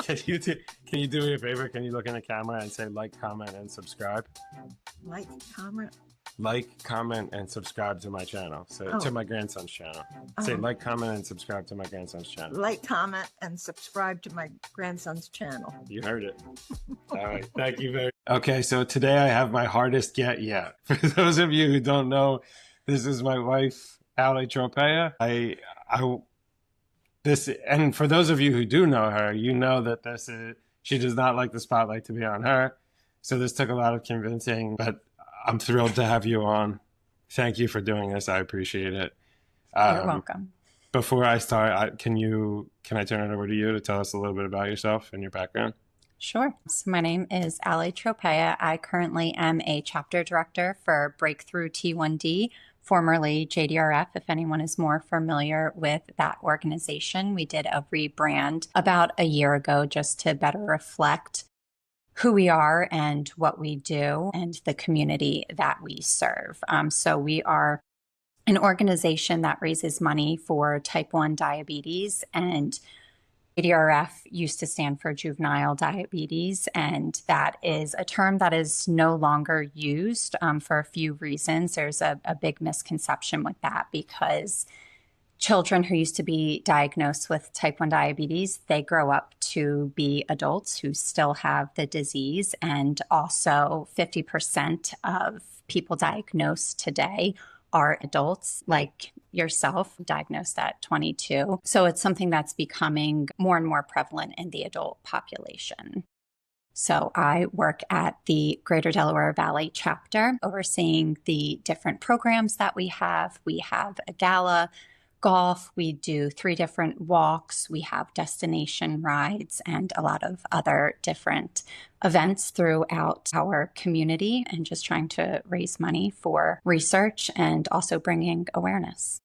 Can you do me a favor? Can you look in the camera and say like, comment, and subscribe? Like, comment. Like, comment, and subscribe to my channel. So to my grandson's channel. Say like, comment, and subscribe to my grandson's channel. Like, comment, and subscribe to my grandson's channel. You heard it. All right. Thank you very much. Okay, so today I have my hardest get yet. For those of you who don't know, this is my wife, Allie Tropea. And for those of you who do know her, you know that she does not like the spotlight to be on her. So this took a lot of convincing, but I'm thrilled to have you on. Thank you for doing this. I appreciate it. You're welcome. Before I start, can I turn it over to you to tell us a little bit about yourself and your background? Sure. So my name is Allie Tropea. I currently am a chapter director for Breakthrough T1D, formerly JDRF, if anyone is more familiar with that organization. We did a rebrand about a year ago just to better reflect who we are and what we do and the community that we serve. So we are an organization that raises money for type 1 diabetes, and JDRF used to stand for juvenile diabetes, and that is a term that is no longer used for a few reasons. There's a big misconception with that because children who used to be diagnosed with type 1 diabetes, they grow up to be adults who still have the disease. And also 50% of people diagnosed today are adults like yourself, diagnosed at 22. So it's something that's becoming more and more prevalent in the adult population. So I work at the Greater Delaware Valley chapter, overseeing the different programs that we have. We have a gala, golf, we do 3 different walks, we have destination rides, and a lot of other different events throughout our community, and just trying to raise money for research and also bringing awareness.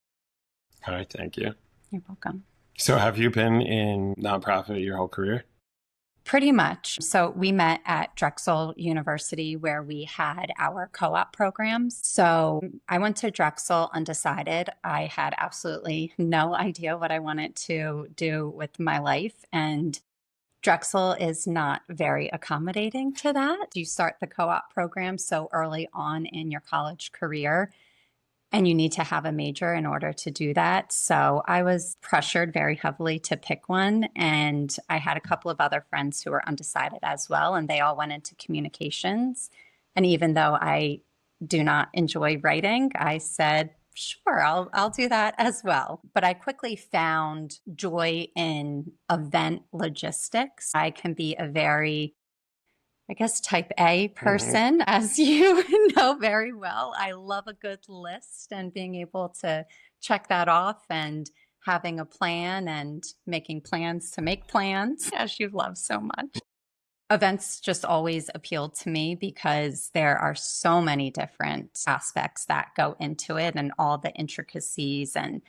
All right, thank you. You're welcome. So have you been in nonprofit your whole career? Pretty much. So we met at Drexel University where we had our co-op programs. So I went to Drexel undecided. I had absolutely no idea what I wanted to do with my life. And Drexel is not very accommodating to that. You start the co-op program so early on in your college career, and you need to have a major in order to do that. So I was pressured very heavily to pick one. And I had a couple of other friends who were undecided as well, and they all went into communications. And even though I do not enjoy writing, I said, sure, I'll do that as well. But I quickly found joy in event logistics. I can be a very type A person, as you know very well. I love a good list and being able to check that off and having a plan and making plans to make plans, as you love so much. Events just always appealed to me because there are so many different aspects that go into it and all the intricacies and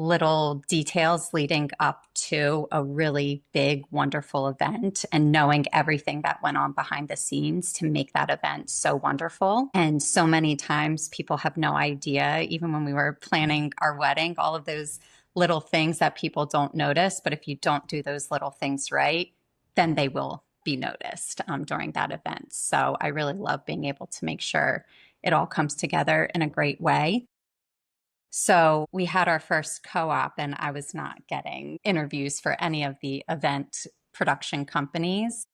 little details leading up to a really big, wonderful event, and knowing everything that went on behind the scenes to make that event so wonderful. And so many times people have no idea, even when we were planning our wedding, all of those little things that people don't notice. But if you don't do those little things right, then they will be noticed during that event. So I really love being able to make sure it all comes together in a great way. So we had our first co-op, and I was not getting interviews for any of the event production companies.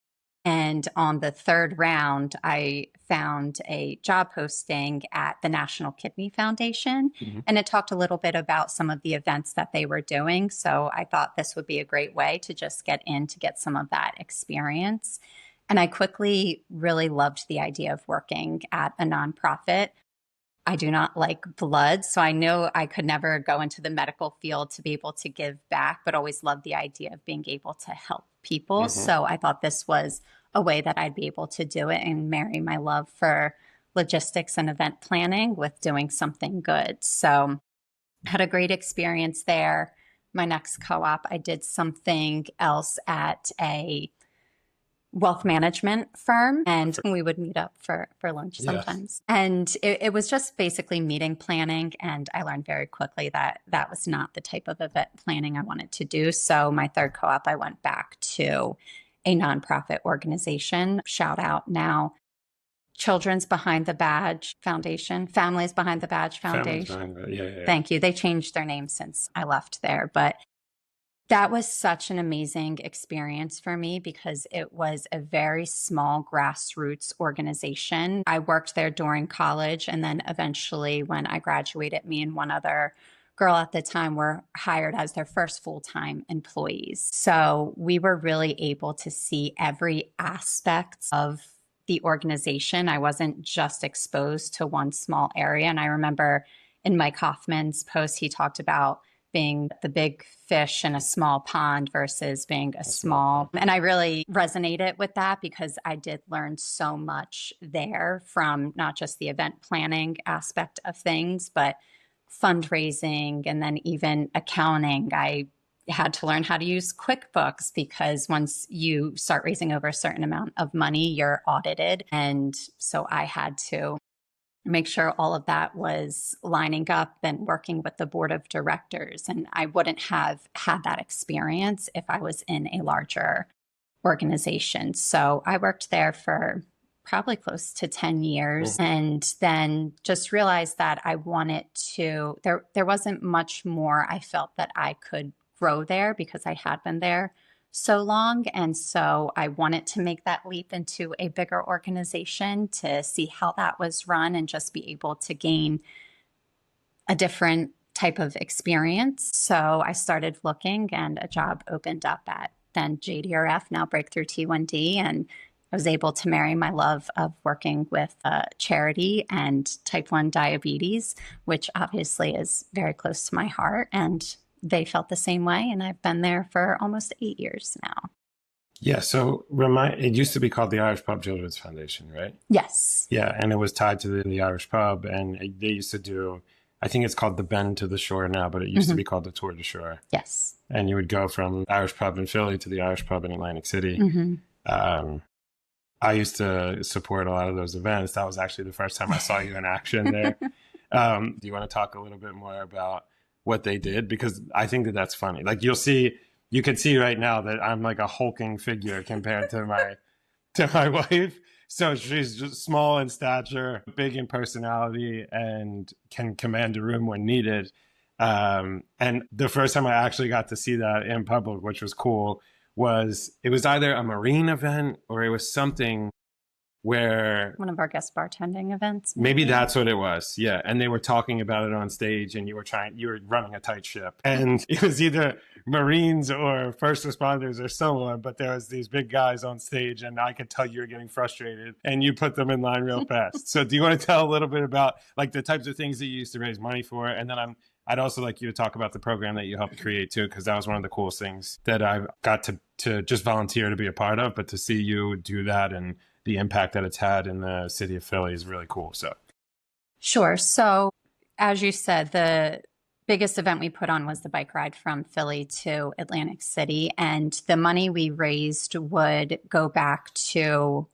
And on the 3rd round, I found a job posting at the National Kidney Foundation, and it talked a little bit about some of the events that they were doing. So I thought this would be a great way to just get in to get some of that experience. And I quickly really loved the idea of working at a nonprofit. I do not like blood, so I know I could never go into the medical field to be able to give back, but always loved the idea of being able to help people. So I thought this was a way that I'd be able to do it and marry my love for logistics and event planning with doing something good. So I had a great experience there. My next co-op, I did something else at a wealth management firm, and we would meet up for lunch sometimes. Yes. And it was just basically meeting planning. And I learned very quickly that that was not the type of event planning I wanted to do. So my 3rd co-op, I went back to a nonprofit organization. Shout out now, Children's Behind the Badge Foundation, Families Behind the Badge Families Foundation. behind it. Yeah. Thank you. They changed their name since I left there, but that was such an amazing experience for me because it was a very small grassroots organization. I worked there during college, and then eventually when I graduated, me and one other girl at the time were hired as their first full-time employees. So we were really able to see every aspect of the organization. I wasn't just exposed to one small area. And I remember in Mike Hoffman's post, he talked about being the big fish in a small pond versus being a small. And I really resonated with that because I did learn so much there from not just the event planning aspect of things, but fundraising and then even accounting. I had to learn how to use QuickBooks because once you start raising over a certain amount of money, you're audited. And so I had to make sure all of that was lining up and working with the board of directors. And I wouldn't have had that experience if I was in a larger organization. So I worked there for probably close to 10 years and then just realized that I wanted to, there wasn't much more I felt that I could grow there because I had been there so long. And so I wanted to make that leap into a bigger organization to see how that was run and just be able to gain a different type of experience. So I started looking and a job opened up at then JDRF, now Breakthrough T1D. And I was able to marry my love of working with charity and type 1 diabetes, which obviously is very close to my heart. And they felt the same way. And I've been there for almost 8 years now. Yeah. So it used to be called the Irish Pub Children's Foundation, right? Yes. Yeah. And it was tied to the Irish Pub. And they used to do, I think it's called the Bend to the Shore now, but it used to be called the Tour de Shore. Yes. And you would go from Irish Pub in Philly to the Irish Pub in Atlantic City. I used to support a lot of those events. That was actually the first time I saw you in action there. Do you want to talk a little bit more about what they did? Because I think that that's funny. Like you can see right now that I'm like a hulking figure compared to my wife. So she's just small in stature, big in personality, and can command a room when needed. And the first time I actually got to see that in public, which was cool, it was either a Marine event or it was something where one of our guest bartending events. Maybe that's what it was. Yeah. And they were talking about it on stage and you were running a tight ship. And it was either Marines or first responders or someone, but there was these big guys on stage and I could tell you were getting frustrated and you put them in line real fast. So do you want to tell a little bit about like the types of things that you used to raise money for? And then I'd also like you to talk about the program that you helped create too, because that was one of the coolest things that I've got to just volunteer to be a part of, but to see you do that and the impact that it's had in the city of Philly is really cool. So, sure. So, as you said, the biggest event we put on was the bike ride from Philly to Atlantic City, and the money we raised would go back to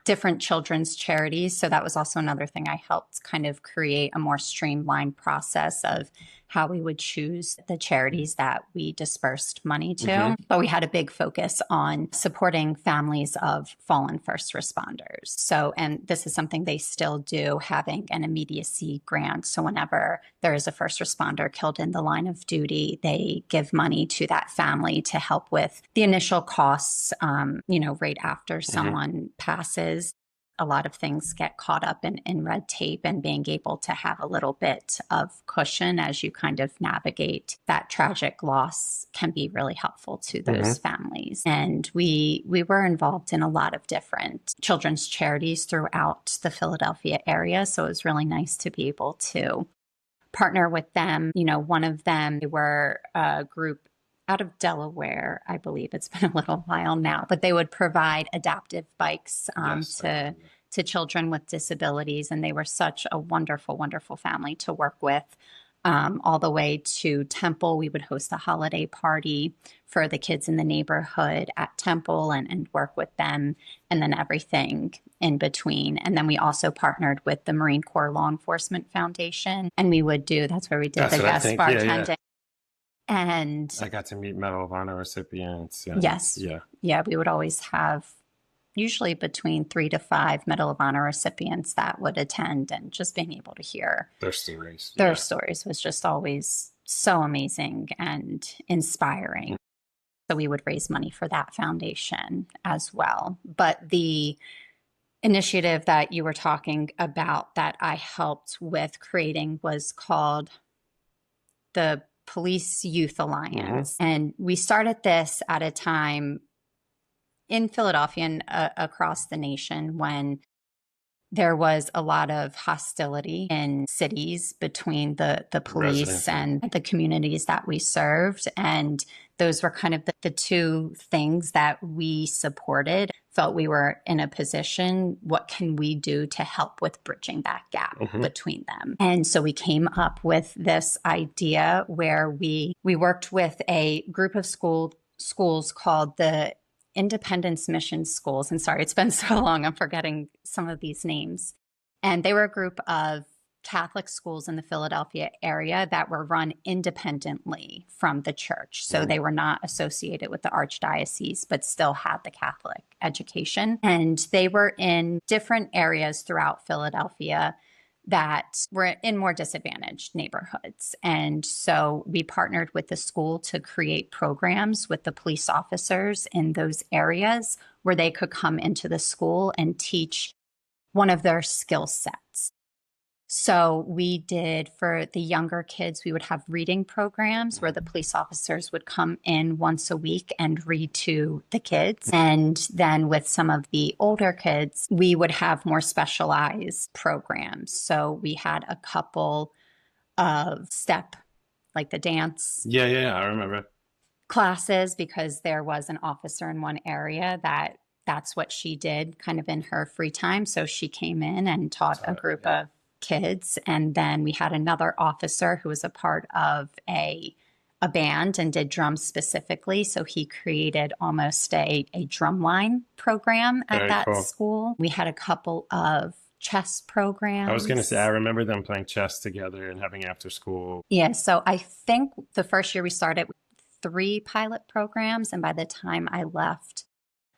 different children's charities. So that was also another thing I helped kind of create a more streamlined process of how we would choose the charities that we dispersed money to. But we had a big focus on supporting families of fallen first responders. So, and this is something they still do, having an immediacy grant. So whenever there is a first responder killed in the line of duty, they give money to that family to help with the initial costs, right after someone passes. A lot of things get caught up in red tape, and being able to have a little bit of cushion as you kind of navigate that tragic loss can be really helpful to those families. And we were involved in a lot of different children's charities throughout the Philadelphia area. So it was really nice to be able to partner with them. One of them, they were a group out of Delaware, I believe. It's been a little while now, but they would provide adaptive bikes to children with disabilities. And they were such a wonderful, wonderful family to work with. All the way to Temple, we would host a holiday party for the kids in the neighborhood at Temple and work with them, and then everything in between. And then we also partnered with the Marine Corps Law Enforcement Foundation, and we would that's where we did the guest bartending. And I got to meet Medal of Honor recipients. And yes. Yeah, we would always have usually between 3 to 5 Medal of Honor recipients that would attend, and just being able to hear their stories. Their stories was just always so amazing and inspiring. So we would raise money for that foundation as well. But the initiative that you were talking about that I helped with creating was called the Police Youth Alliance. And we started this at a time in Philadelphia and across the nation when there was a lot of hostility in cities between the police and the communities that we served. And those were kind of the two things that we supported, felt we were in a position, what can we do to help with bridging that gap between them? And so we came up with this idea where we worked with a group of schools called the Independence Mission Schools. And sorry, it's been so long, I'm forgetting some of these names. And they were a group of Catholic schools in the Philadelphia area that were run independently from the church. So they were not associated with the archdiocese, but still had the Catholic education. And they were in different areas throughout Philadelphia that were in more disadvantaged neighborhoods. And so we partnered with the school to create programs with the police officers in those areas where they could come into the school and teach one of their skill sets. So we did, for the younger kids, we would have reading programs where the police officers would come in once a week and read to the kids. And then with some of the older kids, we would have more specialized programs. So we had a couple of step, like the dance. Yeah, I remember. Classes, because there was an officer in one area that's what she did kind of in her free time. So she came in and taught a group of kids. And then we had another officer who was a part of a band and did drums specifically. So he created almost a drum line program at that school. We had a couple of chess programs. I was going to say, I remember them playing chess together and having after school. Yeah. So I think the first year we started with 3 pilot programs. And by the time I left,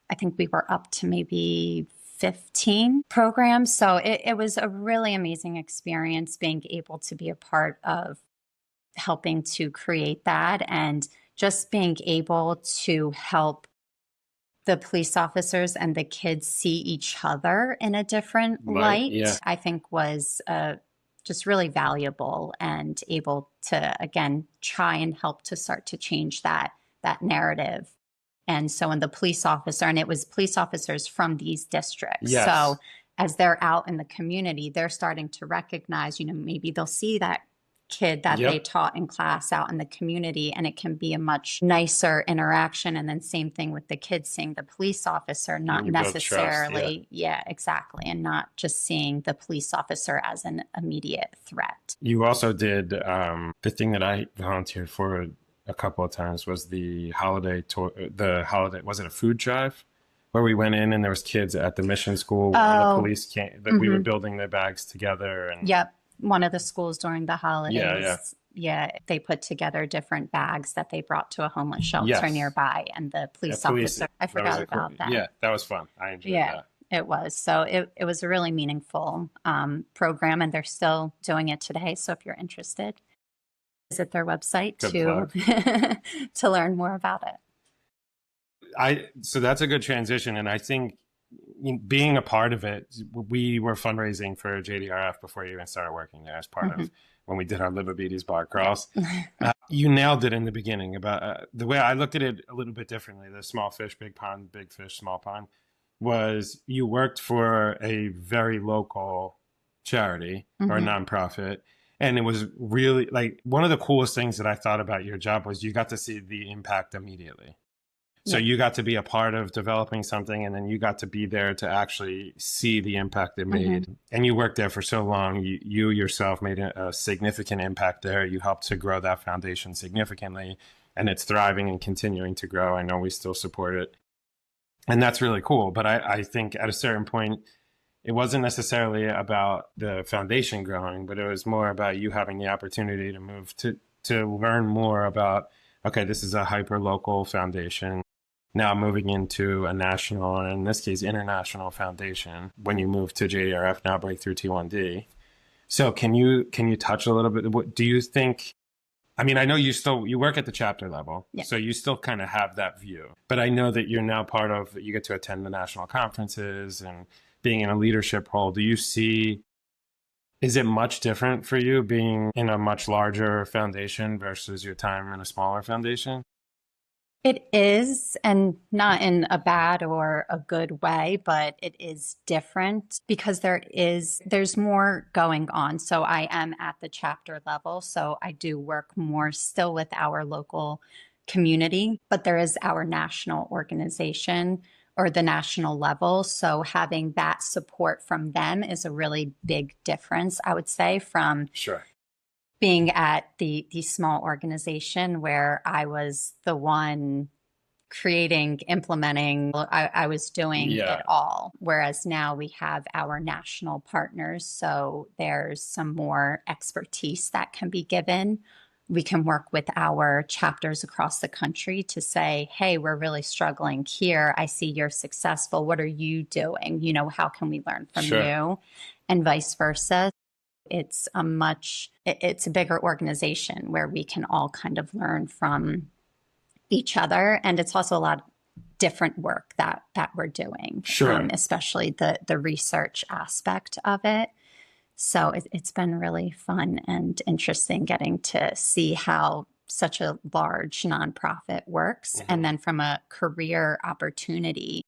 I think we were up to maybe 15 programs. So it was a really amazing experience being able to be a part of helping to create that, and just being able to help the police officers and the kids see each other in a different light, I think was just really valuable, and able to, again, try and help to start to change that narrative. And so when the police officer, and it was police officers from these districts. Yes. So as they're out in the community, they're starting to recognize, maybe they'll see that kid that they taught in class out in the community, and it can be a much nicer interaction. And then same thing with the kids seeing the police officer, not necessarily, exactly. And not just seeing the police officer as an immediate threat. You also did the thing that I volunteered for a couple of times was the holiday tour. Was it a food drive where we went in and there was kids at the mission school and the police came, that we were building their bags together. And one of the schools during the holidays. Yeah, they put together different bags that they brought to a homeless shelter nearby, and the police officer, I forgot about that. Yeah, that was fun. I enjoyed that. It was. So it was a really meaningful program, and they're still doing it today. So if you're interested, visit their website to learn more about it. So that's a good transition. And I think being a part of it, we were fundraising for JDRF before you even started working there as part of when we did our Live Obedience bar crawls. You nailed it in the beginning about the way I looked at it a little bit differently. The small fish, big pond, big fish, small pond was you worked for a very local charity or nonprofit. And it was really like one of the coolest things that I thought about your job was you got to see the impact immediately. So you got to be a part of developing something, and then you got to be there to actually see the impact it made. And you worked there for so long. You yourself made a significant impact there. You helped to grow that foundation significantly, and it's thriving and continuing to grow. I know we still support it. And that's really cool. But I think at a certain point, it wasn't necessarily about the foundation growing, but it was more about you having the opportunity to move to to learn more about, okay, this is a hyper local foundation. Now moving into a national, and in this case, international foundation, when you move to JDRF, now Breakthrough T1D. So can you touch a little bit? What do you think? I mean, I know you work at the chapter level, Yeah. so you still kind of have that view. But I know that you're now part of, you get to attend the national conferences and being in a leadership role. Do you see, is it much different for you being in a much larger foundation versus your time in a smaller foundation? It is, and not in a bad or a good way, but it is different because there's more going on. So I am at the chapter level, so I do work more still with our local community, but there is our national organization or the national level. So having that support from them is a really big difference, I would say, from Sure. being at the small organization where I was the one creating, implementing, I was doing Yeah. it all. Whereas now we have our national partners. So there's some more expertise that can be given. We can work with our chapters across the country to say, hey, we're really struggling here. I see you're successful. What are you doing? How can we learn from Sure. you? And vice versa. It's a bigger organization where we can all kind of learn from each other. And it's also a lot of different work that we're doing. Sure. Especially the research aspect of it. So it's been really fun and interesting getting to see how such a large nonprofit works. Mhm. And then from a career opportunity,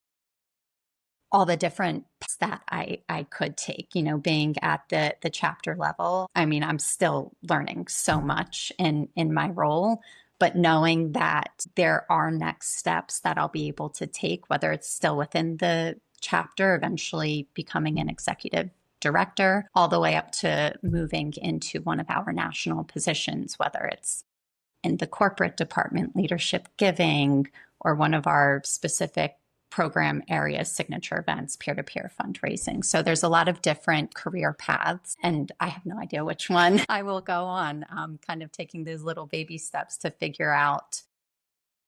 all the different paths that I could take, being at the chapter level. I mean, I'm still learning so much in my role, but knowing that there are next steps that I'll be able to take, whether it's still within the chapter, eventually becoming an executive director, all the way up to moving into one of our national positions, whether it's in the corporate department, leadership giving, or one of our specific program areas, signature events, peer-to-peer fundraising. So there's a lot of different career paths, and I have no idea which one I will go on. Kind of taking those little baby steps to figure out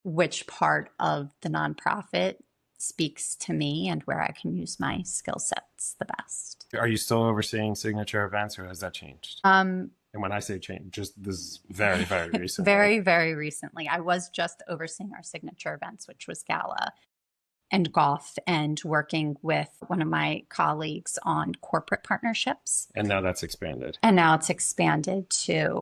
which part of the nonprofit speaks to me and where I can use my skill sets the best. Are you still overseeing signature events, or has that changed? And when I say change, just this is very, very recently. Very, very recently. I was just overseeing our signature events, which was gala and golf, and working with one of my colleagues on corporate partnerships. And now that's expanded. And now it's expanded to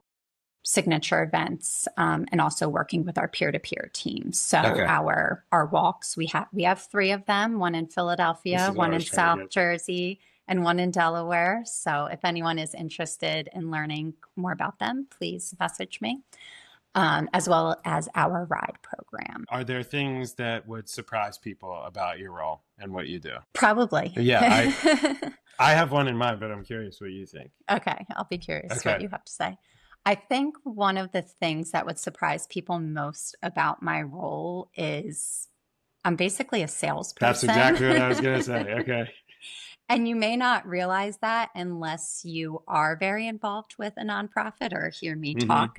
signature events, and also working with our peer-to-peer teams. So Okay. our walks, we have 3 of them, one in Philadelphia, one in South Jersey, and one in Delaware. So if anyone is interested in learning more about them, please message me. As well as our ride program. Are there things that would surprise people about your role and what you do? Probably. Yeah, I have one in mind, but I'm curious what you think. Okay, I'll be curious Okay. what you have to say. I think one of the things that would surprise people most about my role is I'm basically a salesperson. That's exactly what I was going to say. Okay. And you may not realize that unless you are very involved with a nonprofit or hear me Mhm. talk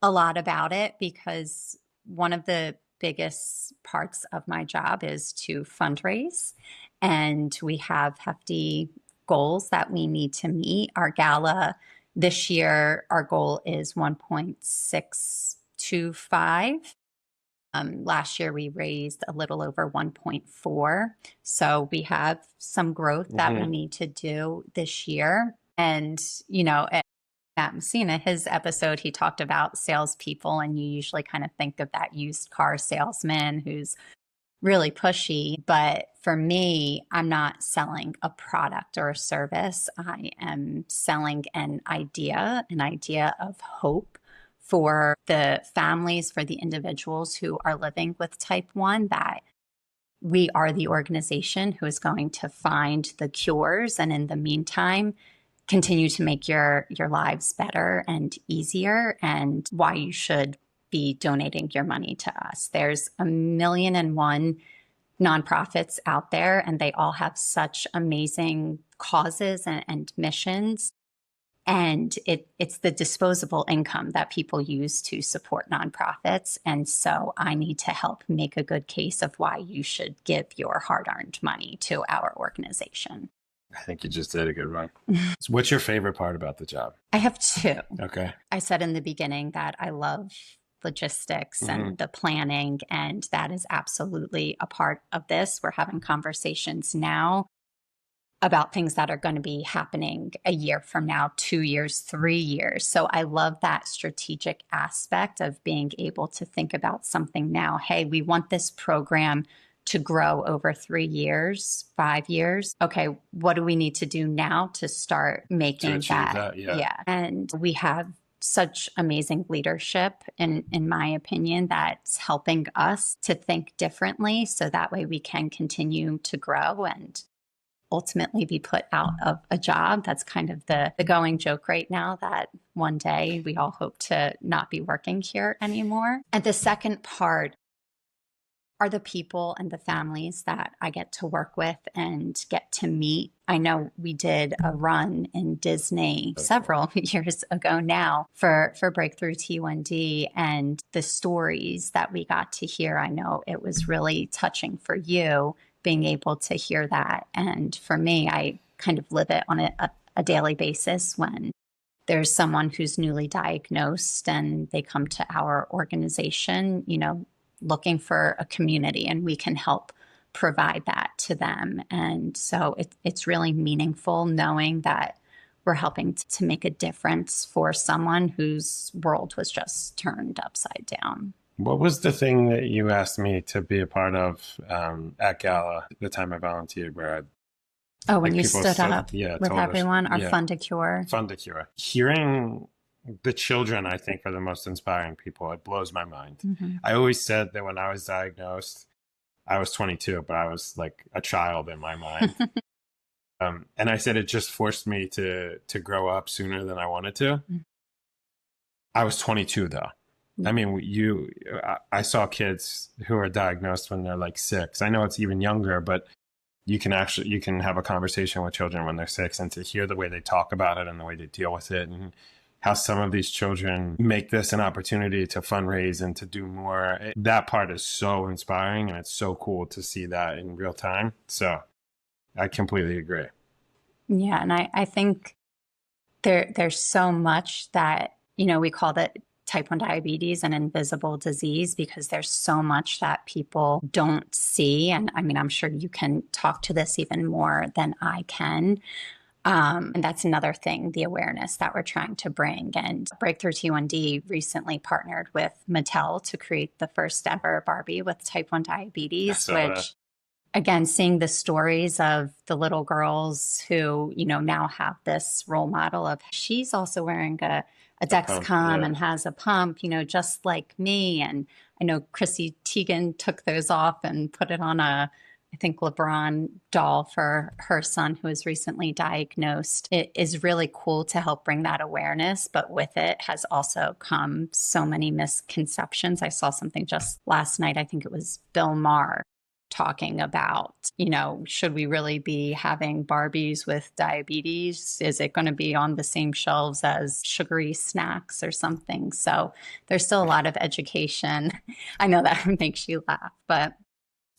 a lot about it, because one of the biggest parts of my job is to fundraise, and we have hefty goals that we need to meet. Our gala this year, our goal is 1.625. Last year, we raised a little over 1.4. So we have some growth that we Mhm. need to do this year. And, Matt Messina, his episode, he talked about salespeople, and you usually kind of think of that used car salesman who's really pushy. But for me, I'm not selling a product or a service. I am selling an idea of hope for the families, for the individuals who are living with type 1, that we are the organization who is going to find the cures. And in the meantime, continue to make your lives better and easier, and why you should be donating your money to us. There's 1,000,001 nonprofits out there, and they all have such amazing causes and missions. And it's the disposable income that people use to support nonprofits. And so I need to help make a good case of why you should give your hard-earned money to our organization. I think you just did a good one. So what's your favorite part about the job? I have two. Okay. I said in the beginning that I love logistics and the planning, and that is absolutely a part of this. We're having conversations now about things that are going to be happening a year from now, 2 years, 3 years. So I love that strategic aspect of being able to think about something now. Hey, we want this program to grow over 3 years, 5 years. Okay, what do we need to do now to start making that? Yeah. And we have such amazing leadership, in my opinion, that's helping us to think differently so that way we can continue to grow and ultimately be put out of a job. That's kind of the going joke right now, that one day we all hope to not be working here anymore. And the second part are the people and the families that I get to work with and get to meet. I know we did a run in Disney several years ago now for Breakthrough T1D, and the stories that we got to hear, I know it was really touching for you being able to hear that. And for me, I kind of live it on a daily basis when there's someone who's newly diagnosed and they come to our organization, looking for a community, and we can help provide that to them. And so it's really meaningful knowing that we're helping to make a difference for someone whose world was just turned upside down. What was the thing that you asked me to be a part of at Gala, the time I volunteered, where when you stood up with everyone, our Fund a Cure. Fund a Cure. Hearing the children, I think, are the most inspiring people. It blows my mind. I always said that when I was diagnosed, I was 22, but I was like a child in my mind. And I said it just forced me to grow up sooner than I wanted to. I was 22, though. I mean, I saw kids who are diagnosed when they're like 6. I know it's even younger, but you can have a conversation with children when they're 6, and to hear the way they talk about it and the way they deal with it, and how some of these children make this an opportunity to fundraise and to do more. That part is so inspiring, and it's so cool to see that in real time. So I completely agree. Yeah. And I think there's so much that, we call that type 1 diabetes an invisible disease, because there's so much that people don't see. And I mean, I'm sure you can talk to this even more than I can. And that's another thing, the awareness that we're trying to bring. And Breakthrough T1D recently partnered with Mattel to create the first ever Barbie with type 1 diabetes, which, again, seeing the stories of the little girls who, now have this role model of, she's also wearing a Dexcom and has a pump, just like me. And I know Chrissy Teigen took those off and put it on I think LeBron doll for her son who was recently diagnosed. It is really cool to help bring that awareness, but with it has also come so many misconceptions. I saw something just last night, I think it was Bill Maher, talking about, should we really be having Barbies with diabetes? Is it going to be on the same shelves as sugary snacks or something? So there's still a lot of education. I know that makes you laugh, but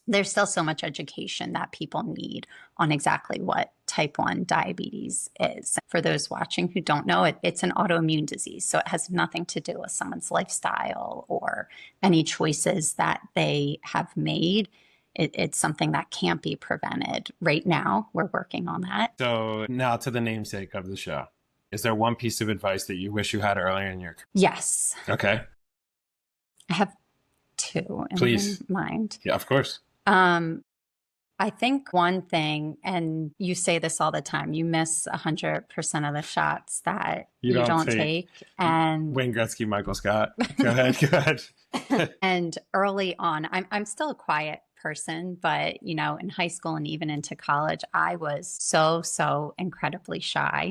there's still so much education that people need on exactly what type 1 diabetes is. For those watching who don't know it, it's an autoimmune disease. So it has nothing to do with someone's lifestyle or any choices that they have made. It's something that can't be prevented. Right now, we're working on that. So now to the namesake of the show. Is there one piece of advice that you wish you had earlier in your career? Yes. Okay. I have 2 in mind. Yeah, of course. I think one thing, and you say this all the time, you miss 100% of the shots that you don't take. And Wayne Gretzky, Michael Scott. Go ahead. And early on, I'm still a quiet person, but in high school and even into college, I was so incredibly shy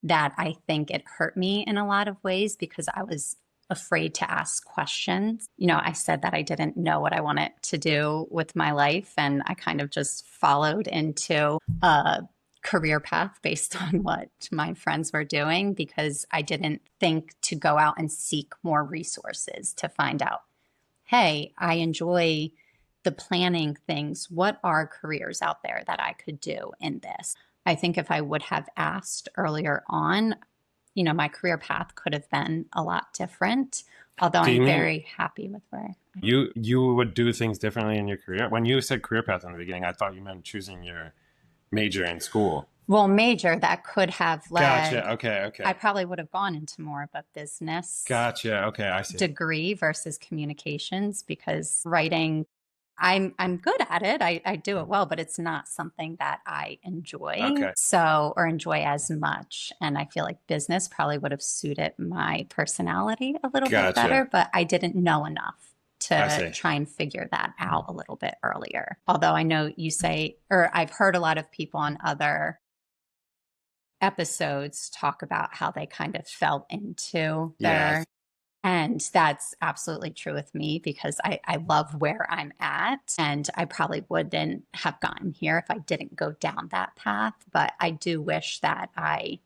that I think it hurt me in a lot of ways because I was afraid to ask questions. I said that I didn't know what I wanted to do with my life, and I kind of just followed into a career path based on what my friends were doing, because I didn't think to go out and seek more resources to find out, hey, I enjoy the planning things. What are careers out there that I could do in this? I think if I would have asked earlier on, my career path could have been a lot different, although I'm very happy with where you would do things differently in your career. When you said career path in the beginning, I thought you meant choosing your major in school. Well, major that could have led. Gotcha. Okay. I probably would have gone into more of a business. Gotcha. Okay, I see. Degree versus communications, because writing, I'm good at it. I do it well, but it's not something that I enjoy. Okay. Or enjoy as much. And I feel like business probably would have suited my personality a little bit better, but I didn't know enough to try and figure that out a little bit earlier. Although I know you say, or I've heard a lot of people on other episodes talk about how they kind of fell into their, and that's absolutely true with me, because I love where I'm at, and I probably wouldn't have gotten here if I didn't go down that path. But I do wish that I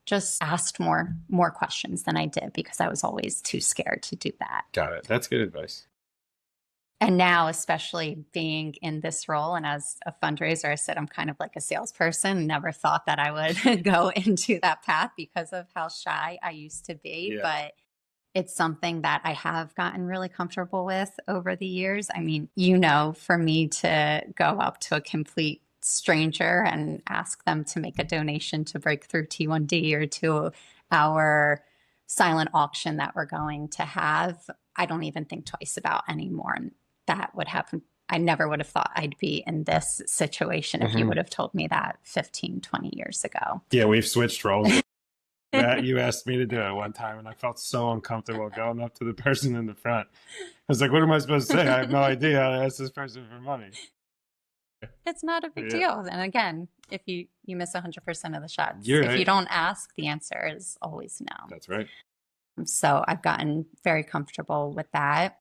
just asked more questions than I did, because I was always too scared to do that. Got it. That's good advice. And now, especially being in this role and as a fundraiser, I said I'm kind of like a salesperson. Never thought that I would go into that path because of how shy I used to be. But it's something that I have gotten really comfortable with over the years. I mean, for me to go up to a complete stranger and ask them to make a donation to Breakthrough T1D or to our silent auction that we're going to have, I don't even think twice about anymore. And that would happen. I never would have thought I'd be in this situation if you would have told me that 15, 20 years ago. Yeah, we've switched roles. You asked me to do it one time, and I felt so uncomfortable going up to the person in the front. I was like, what am I supposed to say? I have no idea how to ask this person for money. It's not a big deal. And again, if you miss 100% of the shots, You're if right. you don't ask, the answer is always no. That's right. So I've gotten very comfortable with that.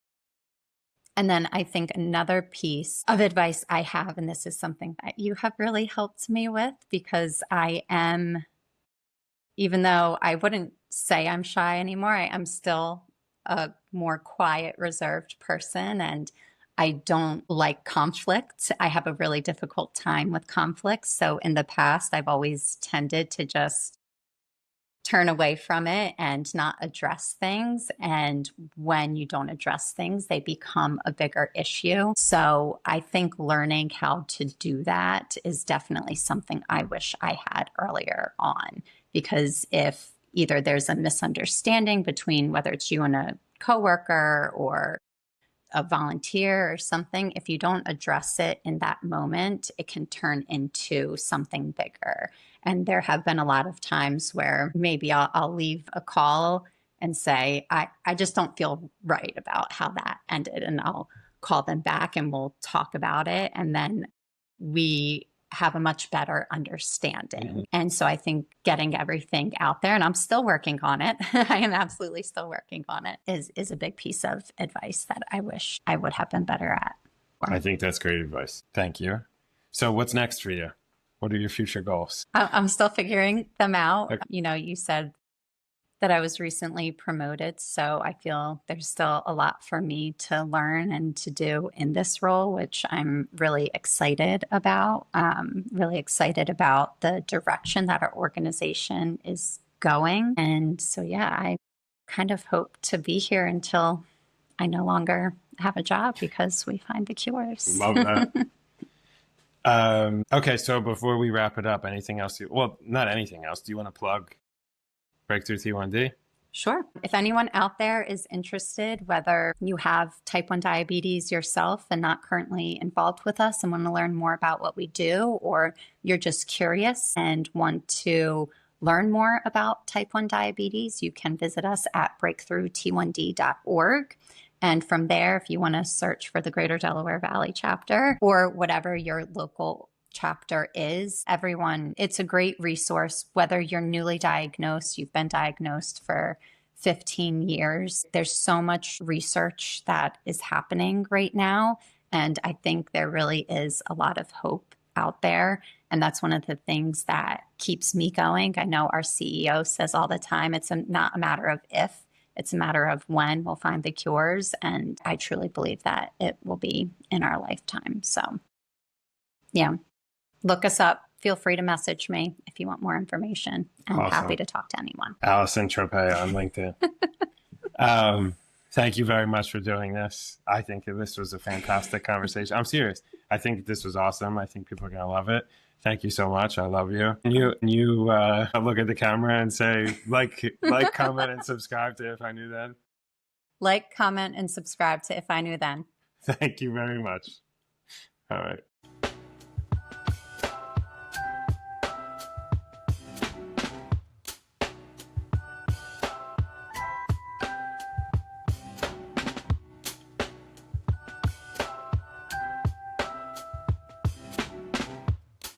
And then I think another piece of advice I have, and this is something that you have really helped me with, because I am, even though I wouldn't say I'm shy anymore, I am still a more quiet, reserved person, and I don't like conflict. I have a really difficult time with conflict. So in the past, I've always tended to just turn away from it and not address things. And when you don't address things, they become a bigger issue. So I think learning how to do that is definitely something I wish I had earlier on, because if either there's a misunderstanding between whether it's you and a coworker or a volunteer or something, if you don't address it in that moment, it can turn into something bigger. And there have been a lot of times where maybe I'll leave a call and say, I just don't feel right about how that ended. And I'll call them back and we'll talk about it. And then we have a much better understanding. And so I think getting everything out there, and I'm still working on it, I am absolutely still working on it, is a big piece of advice that I wish I would have been better at. I think that's great advice. Thank you. So what's next for you? What are your future goals? I'm still figuring them out. Okay. You said that I was recently promoted, so I feel there's still a lot for me to learn and to do in this role, which I'm really excited about. Really excited about the direction that our organization is going. And so, yeah, I kind of hope to be here until I no longer have a job, because we find the cures. Love that. Okay, so before we wrap it up, anything else? Well, not anything else. Do you want to plug Breakthrough T1D? Sure. If anyone out there is interested, whether you have type 1 diabetes yourself and not currently involved with us and want to learn more about what we do, or you're just curious and want to learn more about type 1 diabetes, you can visit us at breakthrought1d.org. And from there, if you want to search for the Greater Delaware Valley chapter or whatever your local chapter is, it's a great resource. Whether you're newly diagnosed, you've been diagnosed for 15 years, there's so much research that is happening right now. And I think there really is a lot of hope out there. And that's one of the things that keeps me going. I know our CEO says all the time, it's not a matter of if, it's a matter of when we'll find the cures. And I truly believe that it will be in our lifetime. So yeah, look us up. Feel free to message me if you want more information. I'm happy to talk to anyone. Allison Tropea on LinkedIn. Thank you very much for doing this. I think this was a fantastic conversation. I'm serious. I think this was awesome. I think people are going to love it. Thank you so much. I love you. And you look at the camera and say, like, comment, and subscribe to If I Knew Then. Like, comment, and subscribe to If I Knew Then. Thank you very much. All right.